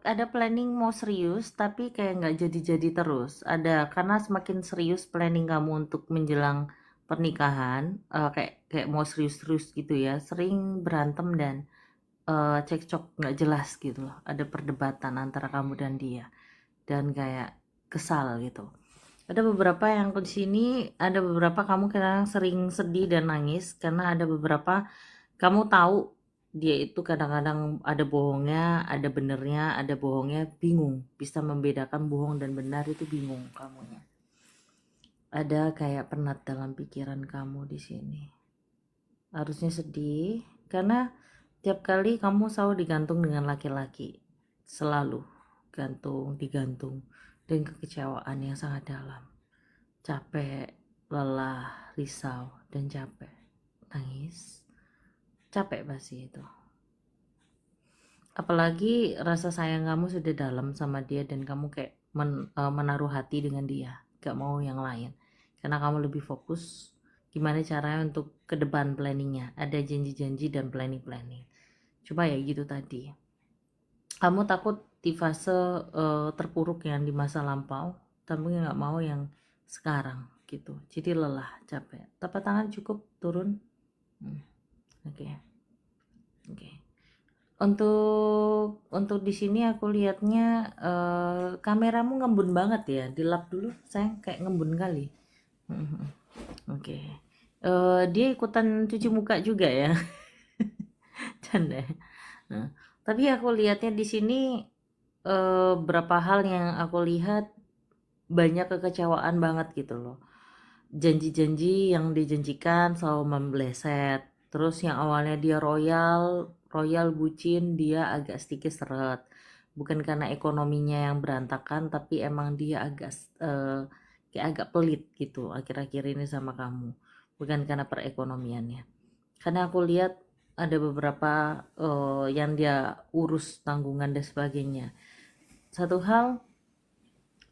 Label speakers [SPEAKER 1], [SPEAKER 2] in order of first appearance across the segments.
[SPEAKER 1] Ada planning mau serius, tapi kayak nggak jadi-jadi terus. Ada, karena semakin serius planning kamu untuk menjelang pernikahan, kayak kayak mau serius-serius gitu ya, sering berantem dan cekcok nggak jelas gitu loh. Ada perdebatan antara kamu dan dia, dan kayak kesal gitu. Ada beberapa yang di sini, ada beberapa kamu kadang sering sedih dan nangis karena ada beberapa kamu tahu dia itu kadang-kadang ada bohongnya, ada benernya, ada bohongnya, bingung. Bisa membedakan bohong dan benar itu bingung kamunya. Ada kayak penat dalam pikiran kamu di sini. Harusnya sedih karena tiap kali kamu selalu digantung dengan laki-laki. Selalu gantung, digantung, dan kekecewaan yang sangat dalam. Capek, lelah, risau, dan capek. Nangis, capek pasti itu. Apalagi rasa sayang kamu sudah dalam sama dia dan kamu kayak menaruh hati dengan dia, gak mau yang lain. Karena kamu lebih fokus gimana caranya untuk ke depan planningnya. Ada janji-janji dan planning-planning. Coba ya gitu tadi. Kamu takut di fase terpuruk yang di masa lampau, tapi nggak mau yang sekarang gitu. Jadi lelah, capek. Telapak tangan cukup turun. Oke. Oke. Untuk di sini aku lihatnya kameramu ngembun banget ya. Dilap dulu, sayang, kayak ngembun kali. Oke. Dia ikutan cuci muka juga ya. Canda. Nah, tapi aku lihatnya di sini berapa hal yang aku lihat banyak kekecewaan banget gitu loh. Janji-janji yang dijanjikan selalu membleset. Terus yang awalnya dia royal, royal bucin, dia agak sedikit seret. Bukan karena ekonominya yang berantakan, tapi emang dia agak kayak agak pelit gitu akhir-akhir ini sama kamu. Bukan karena perekonomiannya. Karena aku lihat ada beberapa yang dia urus tanggungan dan sebagainya. Satu hal,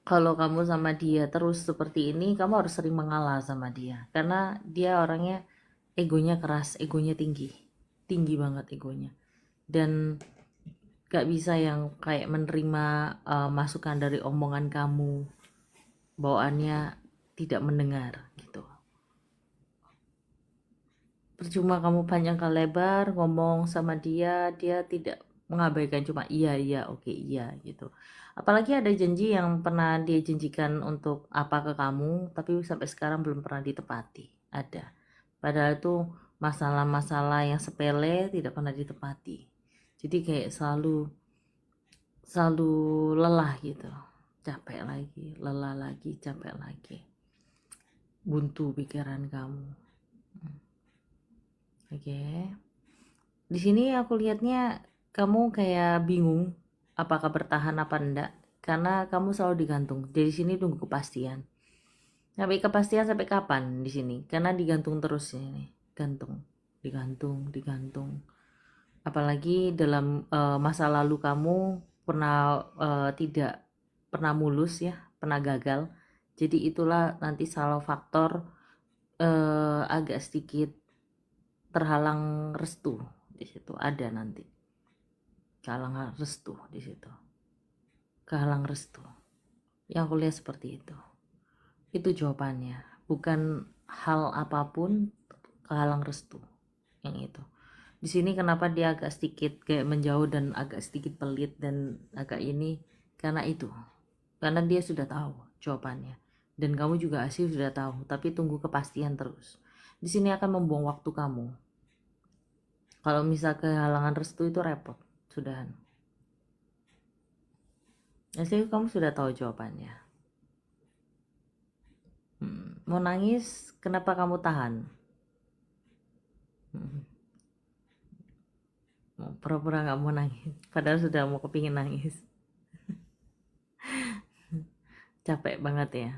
[SPEAKER 1] kalau kamu sama dia terus seperti ini, kamu harus sering mengalah sama dia. Karena dia orangnya egonya keras, egonya tinggi. Tinggi banget egonya. Dan gak bisa yang kayak menerima masukan dari omongan kamu. Bawaannya tidak mendengar gitu. Percuma kamu panjang kali lebar ngomong sama dia, dia tidak mengabaikan, cuma iya iya oke iya gitu. Apalagi ada janji yang pernah dia janjikan untuk apa ke kamu, tapi sampai sekarang belum pernah ditepati. Ada. Padahal itu masalah-masalah yang sepele tidak pernah ditepati. Jadi kayak selalu selalu lelah gitu. Capek lagi, lelah lagi, capek lagi. Buntu pikiran kamu. Oke. Di sini aku lihatnya kamu kayak bingung apakah bertahan apa enggak, karena kamu selalu digantung. Dari sini tunggu kepastian. Sampai kepastian sampai kapan di sini? Karena digantung terus ini. Gantung, digantung, digantung. Apalagi dalam masa lalu kamu pernah tidak pernah mulus ya, pernah gagal. Jadi itulah nanti salah faktor agak sedikit terhalang restu di situ ada nanti. Kehalang restu di situ. Kehalang restu. Yang aku lihat seperti itu. Itu jawabannya. Bukan hal apapun kehalang restu. Yang itu. Di sini kenapa dia agak sedikit kayak menjauh dan agak sedikit pelit dan agak ini karena itu. Karena dia sudah tahu jawabannya. Dan kamu juga asli sudah tahu, tapi tunggu kepastian terus. Di sini akan membuang waktu kamu. Kalau misal kehalangan restu itu repot. Sudahan. Jadi kamu sudah tahu jawabannya. Mau nangis, kenapa kamu tahan? Pura-pura nggak mau nangis, padahal sudah mau kepingin nangis. Capek banget ya.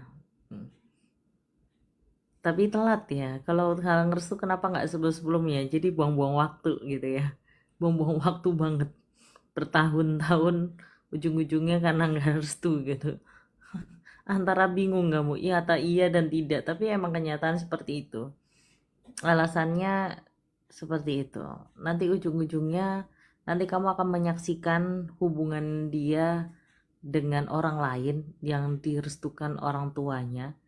[SPEAKER 1] Tapi telat ya. Kalau halang restu kenapa nggak sebelum-sebelumnya? Jadi buang-buang waktu gitu ya. Buang-buang waktu banget. Bertahun-tahun ujung-ujungnya karena nggak restu gitu. Antara bingung kamu, iya atau iya dan tidak. Tapi emang kenyataan seperti itu. Alasannya seperti itu. Nanti ujung-ujungnya nanti kamu akan menyaksikan hubungan dia dengan orang lain yang direstukan orang tuanya,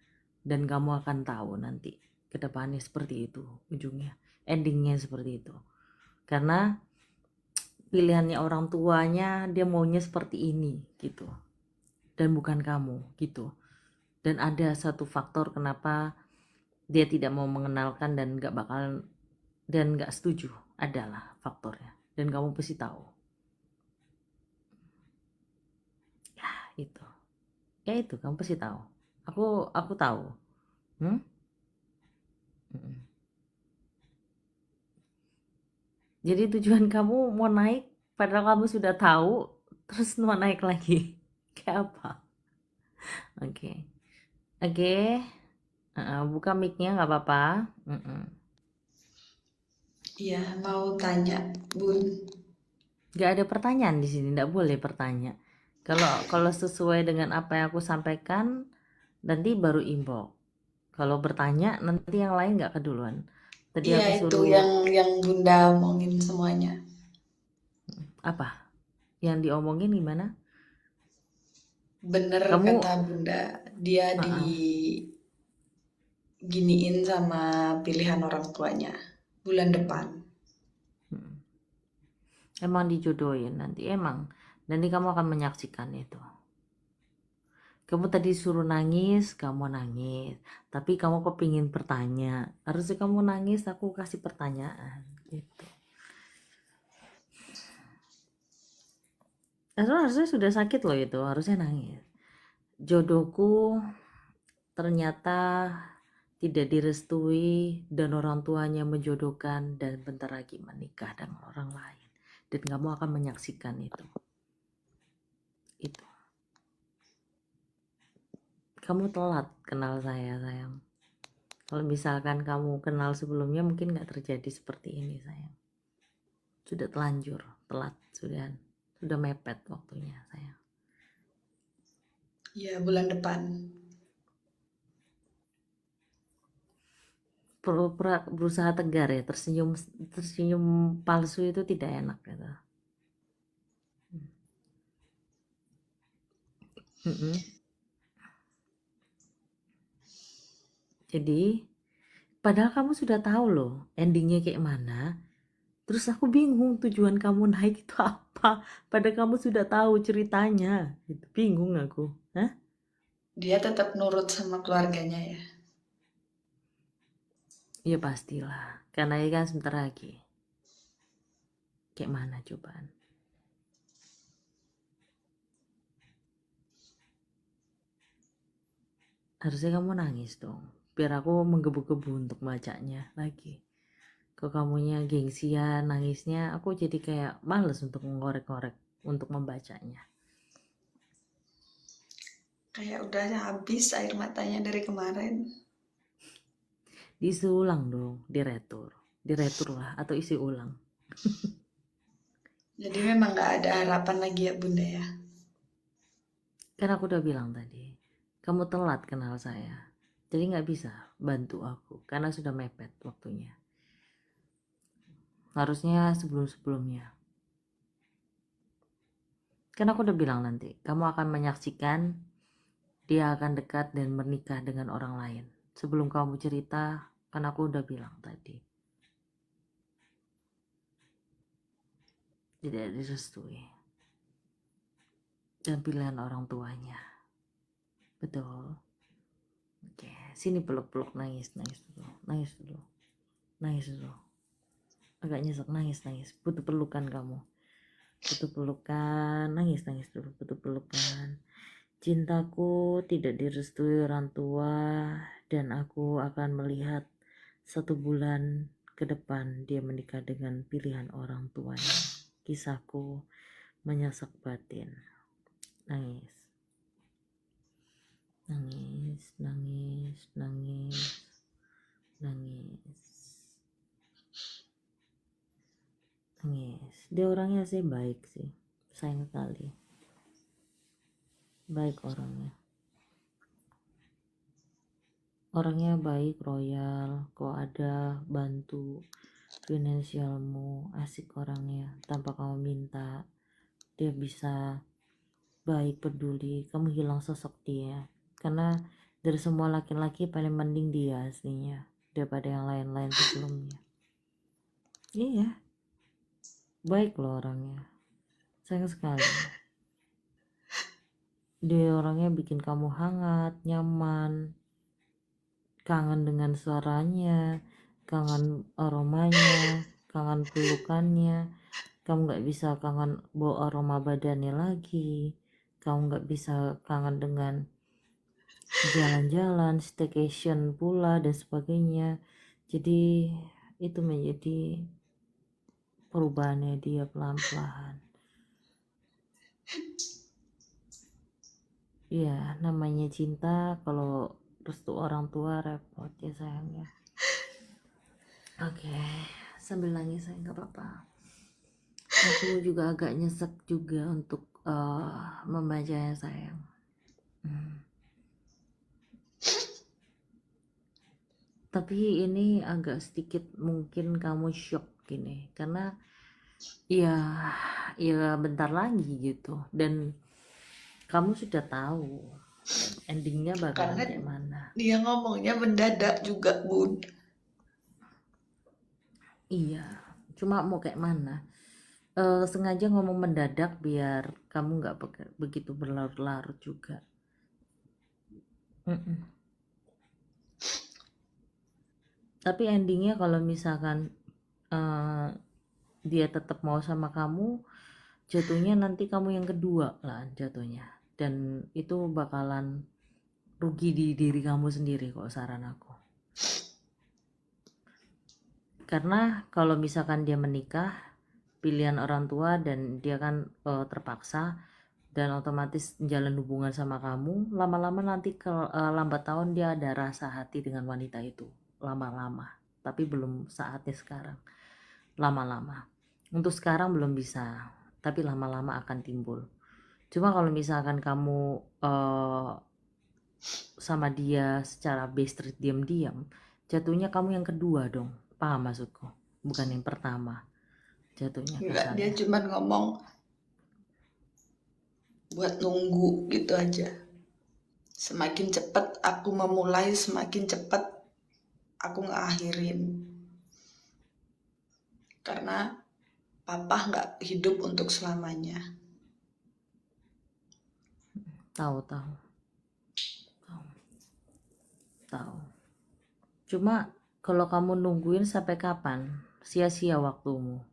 [SPEAKER 1] dan kamu akan tahu nanti ke depannya seperti itu, ujungnya, endingnya seperti itu. Karena pilihannya orang tuanya, dia maunya seperti ini gitu, dan bukan kamu gitu. Dan ada satu faktor kenapa dia tidak mau mengenalkan dan gak setuju, adalah faktornya, dan kamu pasti tahu ya. Itu ya, itu kamu pasti tahu. Aku tahu. hmm? Mm-mm. Jadi tujuan kamu mau naik padahal kamu sudah tahu, terus mau naik lagi. Kayak apa? Oke. Oke. Buka mic-nya nggak apa-apa. Mm-mm.
[SPEAKER 2] Iya, mau tanya, Bun.
[SPEAKER 1] Nggak ada pertanyaan di sini, nggak boleh bertanya. Kalau sesuai dengan apa yang aku sampaikan, nanti baru inbox. Kalau bertanya nanti yang lain nggak keduluan. Tadi
[SPEAKER 2] Iya,
[SPEAKER 1] aku
[SPEAKER 2] itu
[SPEAKER 1] suruh
[SPEAKER 2] yang Bunda omongin semuanya.
[SPEAKER 1] apa? Yang diomongin gimana?
[SPEAKER 2] Bener kata
[SPEAKER 1] Kamu,
[SPEAKER 2] Bunda, dia
[SPEAKER 1] uh-uh.
[SPEAKER 2] diginiin sama pilihan orang tuanya bulan depan.
[SPEAKER 1] Mm. Emang dijodohin nanti, emang. Nanti kamu akan menyaksikan itu. Kamu tadi suruh nangis, kamu nangis. Tapi kamu kepingin bertanya. Harusnya kamu nangis, aku kasih pertanyaan. Gitu. Harusnya sudah sakit loh itu, harusnya nangis. Jodohku ternyata tidak direstui dan orang tuanya menjodohkan dan bentar lagi menikah dengan orang lain. Dan kamu akan menyaksikan itu. Itu. Kamu telat kenal saya, sayang. Kalau misalkan kamu kenal sebelumnya mungkin nggak terjadi seperti ini, sayang. Sudah telanjur, telat, sudah mepet waktunya, sayang.
[SPEAKER 2] Iya, bulan depan.
[SPEAKER 1] Pura-pura berusaha tegar ya, tersenyum tersenyum palsu itu tidak enak gitu. Mm-mm. Jadi padahal kamu sudah tahu loh endingnya kayak mana. Terus aku bingung tujuan kamu naik itu apa. Padahal kamu sudah tahu ceritanya. Gitu. Bingung aku. Hah?
[SPEAKER 2] Dia tetap nurut sama keluarganya ya.
[SPEAKER 1] Ya pastilah. Karena ini kan sebentar lagi. Kayak mana cobaan? Harusnya kamu nangis dong. Biar aku menggebu-gebu untuk bacanya lagi. Kalau kamunya gengsian nangisnya, aku jadi kayak males untuk ngorek-ngorek untuk membacanya.
[SPEAKER 2] Kayak udah habis air matanya dari kemarin.
[SPEAKER 1] Diisi ulang dong, diretur lah atau isi ulang.
[SPEAKER 2] Jadi memang nggak ada harapan lagi ya Bunda ya.
[SPEAKER 1] Kan aku udah bilang tadi, kamu telat kenal saya, jadi nggak bisa bantu aku karena sudah mepet waktunya. Harusnya sebelum-sebelumnya. Kan aku udah bilang nanti, kamu akan menyaksikan dia akan dekat dan menikah dengan orang lain. Sebelum kamu cerita, kan aku udah bilang tadi. Tidak direstui. Dan pilihan orang tuanya. Betul. Oke, sini peluk-peluk, nangis dulu. Nangis dulu. Nangis dulu. Agak nyesek, nangis. Butuh pelukan kamu. Butuh pelukan, nangis dulu. Butuh pelukan. Cintaku tidak direstui orang tua dan aku akan melihat 1 bulan ke depan dia menikah dengan pilihan orang tuanya. Kisahku menyasak batin. Nangis. Nangis. Dia orangnya sih baik sih. Sayang sekali. Baik orangnya. Orangnya baik, royal, kok ada bantu. finansialmu, asik orangnya, tanpa kamu minta. Dia bisa baik, peduli, kamu hilang sosok dia. Karena dari semua laki-laki paling mending dia aslinya daripada yang lain-lain sebelumnya. Iya, baik loh orangnya, sayang sekali. Dia orangnya bikin kamu hangat, nyaman, kangen dengan suaranya, kangen aromanya, kangen pelukannya. Kamu gak bisa kangen bau aroma badannya lagi. Kamu gak bisa kangen dengan jalan-jalan, staycation pula dan sebagainya. Jadi itu menjadi perubahannya dia pelan-pelan. Ya, namanya cinta, kalau restu orang tua repot ya sayangnya. Oke, sambil nangis saya nggak apa-apa. Aku juga agak nyesek juga untuk membacanya sayang. Tapi ini agak sedikit mungkin kamu shock gini, karena ya bentar lagi gitu, dan kamu sudah tahu endingnya bakalan
[SPEAKER 2] Karena
[SPEAKER 1] kayak mana.
[SPEAKER 2] dia ngomongnya mendadak juga, Bun.
[SPEAKER 1] Iya, cuma mau kayak mana? Sengaja ngomong mendadak biar kamu nggak begitu berlarut-larut juga. Mm-mm. Tapi endingnya kalau misalkan dia tetap mau sama kamu, jatuhnya nanti kamu yang kedua lah jatuhnya, dan itu bakalan rugi di diri kamu sendiri kok saran aku. Karena kalau misalkan dia menikah, pilihan orang tua, dan dia kan terpaksa, dan otomatis jalan hubungan sama kamu, lama-lama nanti lambat tahun dia ada rasa hati dengan wanita itu, lama-lama. Tapi belum saatnya sekarang, lama-lama. Untuk sekarang belum bisa, tapi lama-lama akan timbul. Cuma kalau misalkan kamu sama dia secara base rate diam-diam, jatuhnya kamu yang kedua dong. Paham maksudku? Bukan yang pertama jatuhnya
[SPEAKER 2] Enggak, dia
[SPEAKER 1] kesannya.
[SPEAKER 2] cuma ngomong buat nunggu gitu aja. Semakin cepat aku memulai, semakin cepat aku ngakhirin. Karena papa nggak hidup untuk selamanya.
[SPEAKER 1] Tahu. Cuma kalau kamu nungguin sampai kapan? Sia-sia waktumu,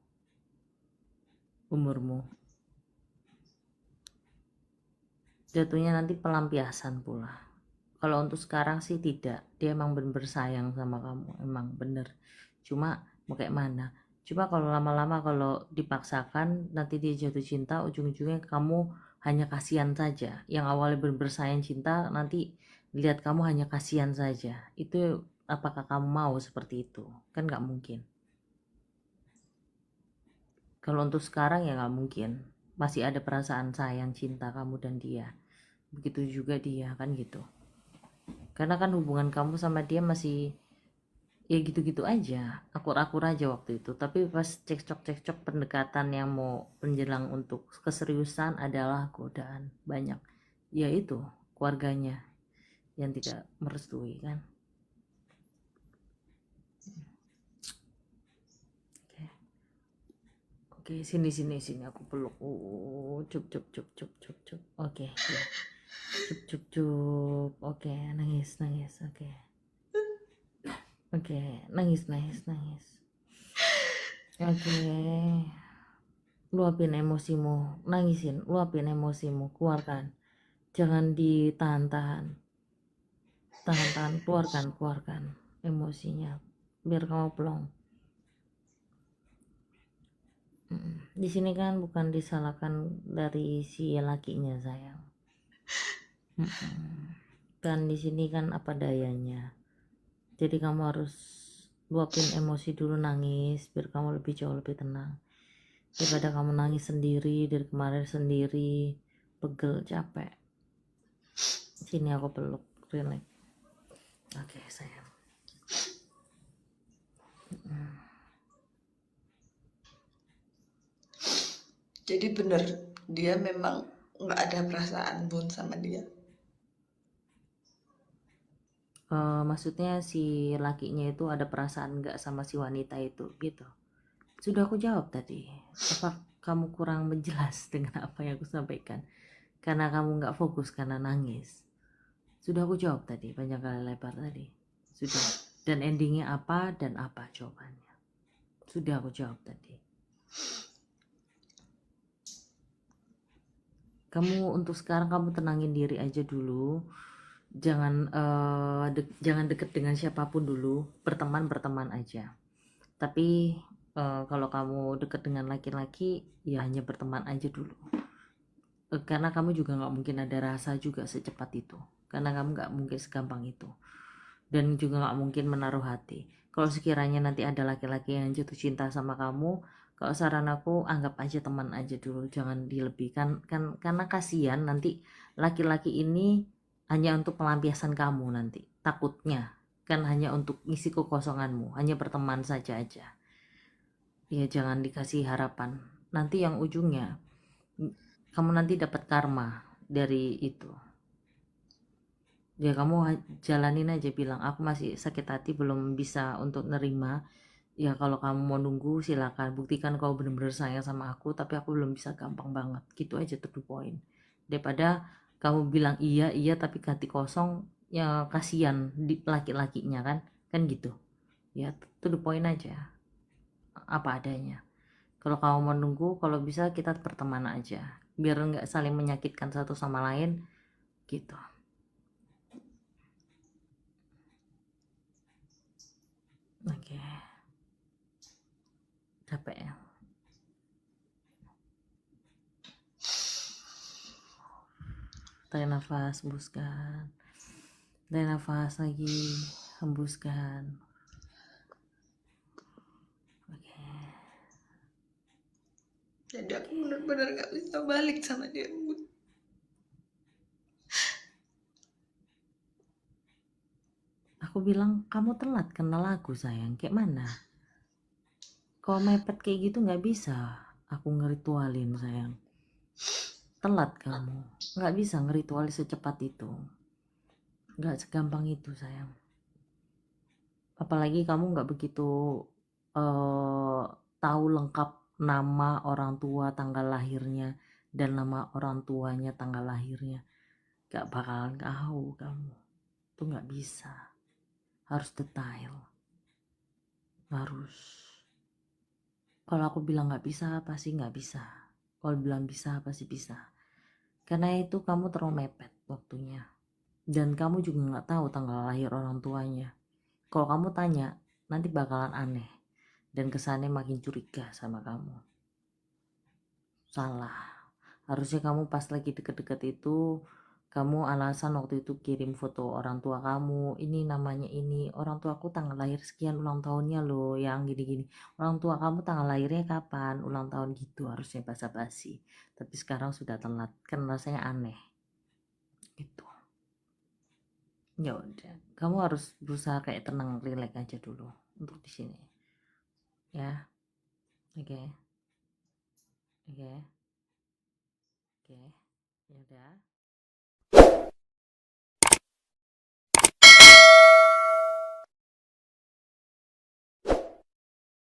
[SPEAKER 1] umurmu. Jatuhnya nanti pelampiasan pula. Kalau untuk sekarang sih tidak. Dia emang bener sayang sama kamu, emang bener. Cuma mau kayak mana? Cuma kalau lama-lama, kalau dipaksakan, nanti dia jatuh cinta, ujung-ujungnya kamu hanya kasihan saja. Yang awalnya bener sayang cinta, nanti lihat kamu hanya kasihan saja. Itu apakah kamu mau seperti itu? Kan nggak mungkin. Kalau untuk sekarang ya nggak mungkin. Masih ada perasaan sayang cinta kamu dan dia. Begitu juga dia, kan gitu. Karena kan hubungan kamu sama dia masih ya gitu-gitu aja, akur-akur aja waktu itu. Tapi pas cekcok-cekcok pendekatan yang mau menjelang untuk keseriusan adalah godaan banyak. Ya itu, keluarganya yang tidak merestui kan. Oke, sini aku peluk. Cup. Oke, ya. Cup. Oke, nangis. Oke, nangis. Oke, luapin emosimu, luapin emosimu, keluarkan. Jangan ditahan-tahan. Tahan, keluarkan emosinya. Biar kamu plong. Di sini kan bukan disalahkan dari si lakinya sayang. Kan di sini kan apa dayanya. Jadi kamu harus luapin emosi dulu, nangis biar kamu jauh lebih tenang. Daripada kamu nangis sendiri dari kemarin sendiri, pegel, capek. Sini aku peluk, relax. Oke sayang.
[SPEAKER 2] Jadi bener, dia memang nggak ada perasaan Bun sama dia.
[SPEAKER 1] Maksudnya si lakinya itu ada perasaan nggak sama si wanita itu gitu. Sudah aku jawab tadi. Apa kamu kurang menjelas dengan apa yang aku sampaikan? Karena kamu nggak fokus karena nangis. Sudah aku jawab tadi, banyak kali lebar tadi. Sudah. Dan endingnya apa dan apa jawabannya. Sudah aku jawab tadi. Kamu untuk sekarang kamu tenangin diri aja dulu. Jangan deket dengan siapapun dulu. Berteman aja. Tapi kalau kamu deket dengan laki-laki, ya hanya berteman aja dulu. Karena kamu juga nggak mungkin ada rasa juga secepat itu. Karena kamu nggak mungkin segampang itu. Dan juga nggak mungkin menaruh hati. Kalau sekiranya nanti ada laki-laki yang jatuh cinta sama kamu, kalau saran aku anggap aja teman aja dulu, jangan dilebihkan karena kasihan nanti laki-laki ini hanya untuk pelampiasan kamu nanti. Takutnya kan hanya untuk ngisi kekosonganmu, hanya berteman saja aja. Ya jangan dikasih harapan. Nanti yang ujungnya kamu nanti dapat karma dari itu. Ya kamu jalanin aja, bilang aku masih sakit hati belum bisa untuk nerima. Ya kalau kamu mau nunggu silakan, buktikan kau bener-bener sayang sama aku tapi aku belum bisa, gampang banget gitu aja, to the point. Daripada kamu bilang iya iya tapi hati kosong, ya kasihan di laki-lakinya kan gitu. Ya to the point aja, apa adanya. Kalau kamu mau nunggu, kalau bisa kita berteman aja biar nggak saling menyakitkan satu sama lain gitu. Oke, capek ya. Tarik nafas, hembuskan. Tarik nafas lagi, hembuskan. Oke.
[SPEAKER 2] Jadi aku bener-bener nggak bisa balik sama dia, Bun.
[SPEAKER 1] Aku bilang kamu telat kenal aku sayang, kayak mana? Kalau mepet kayak gitu nggak bisa. Aku ngeritualin sayang. Telat kamu, nggak bisa ngeritualin secepat itu. Nggak segampang itu sayang. Apalagi kamu nggak begitu eh, tahu lengkap nama orang tua, tanggal lahirnya, dan nama orang tuanya, tanggal lahirnya. Gak bakalan tahu kamu. Itu nggak bisa. Harus detail. Harus. Kalau aku bilang nggak bisa, pasti nggak bisa. Kalau bilang bisa, pasti bisa. Karena itu kamu terlalu mepet waktunya. Dan kamu juga nggak tahu tanggal lahir orang tuanya. Kalau kamu tanya, nanti bakalan aneh. Dan kesannya makin curiga sama kamu. Salah. Harusnya kamu pas lagi deket-deket itu, kamu alasan waktu itu kirim foto orang tua kamu, ini namanya ini, orang tua aku tanggal lahir sekian, ulang tahunnya loh, yang gini-gini. Orang tua kamu tanggal lahirnya kapan, ulang tahun gitu, harusnya basa-basi. Tapi sekarang sudah telat, kan rasanya aneh. Gitu. Ya udah, kamu harus berusaha kayak tenang, rileks aja dulu untuk di sini. Ya, oke, oke, oke. Ya udah.